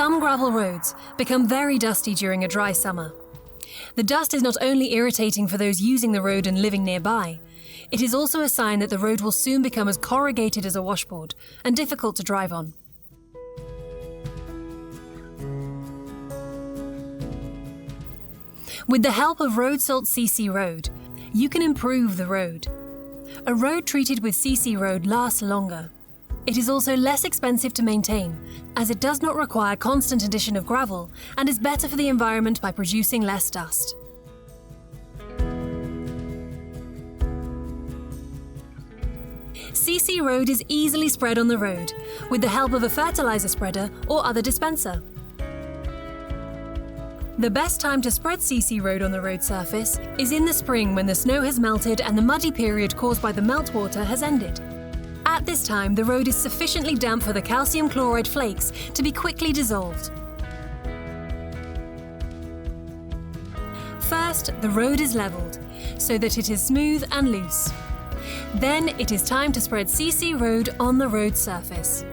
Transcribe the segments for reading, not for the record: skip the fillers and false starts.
Some gravel roads become very dusty during a dry summer. The dust is not only irritating for those using the road and living nearby, it is also a sign that the road will soon become as corrugated as a washboard and difficult to drive on. With the help of Road Salt CC Road, you can improve the road. A road treated with CC Road lasts longer. It is also less expensive to maintain, as it does not require constant addition of gravel and is better for the environment by producing less dust. CC Road is easily spread on the road with the help of a fertilizer spreader or other dispenser. The best time to spread CC Road on the road surface is in the spring when the snow has melted and the muddy period caused by the meltwater has ended. At this time, the road is sufficiently damp for the calcium chloride flakes to be quickly dissolved. First, the road is leveled so that it is smooth and loose. Then it is time to spread CC Road on the road surface.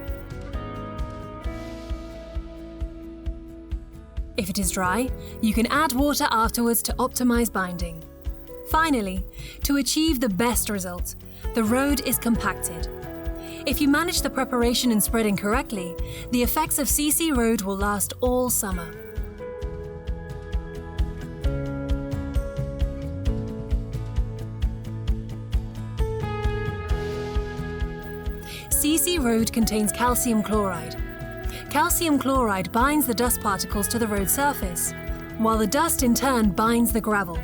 If it is dry, you can add water afterwards to optimize binding. Finally, to achieve the best result, the road is compacted. If you manage the preparation and spreading correctly, the effects of CC Road will last all summer. CC Road contains calcium chloride. Calcium chloride binds the dust particles to the road surface, while the dust in turn binds the gravel,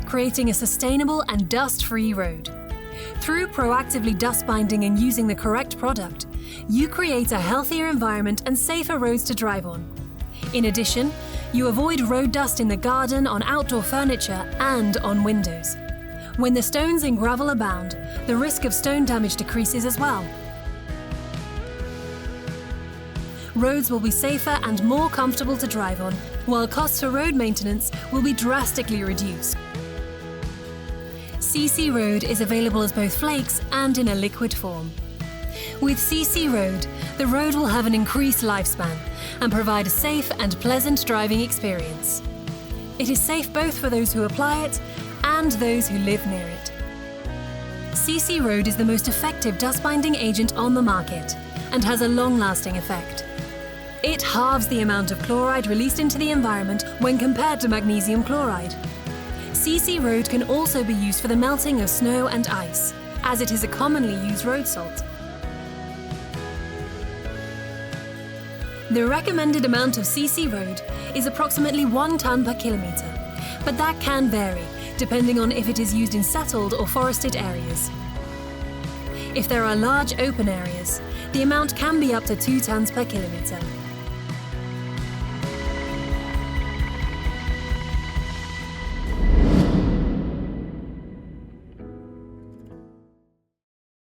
creating a sustainable and dust-free road. Through proactively dust binding and using the correct product, you create a healthier environment and safer roads to drive on. In addition, you avoid road dust in the garden, on outdoor furniture, and on windows. When the stones and gravel abound, the risk of stone damage decreases as well. Roads will be safer and more comfortable to drive on, while costs for road maintenance will be drastically reduced. CC Road is available as both flakes and in a liquid form. With CC Road, the road will have an increased lifespan and provide a safe and pleasant driving experience. It is safe both for those who apply it and those who live near it. CC Road is the most effective dust binding agent on the market and has a long-lasting effect. It halves the amount of chloride released into the environment when compared to magnesium chloride. CC Road can also be used for the melting of snow and ice, as it is a commonly used road salt. The recommended amount of CC Road is approximately 1 ton per kilometre, but that can vary depending on if it is used in settled or forested areas. If there are large open areas, the amount can be up to 2 tons per kilometre.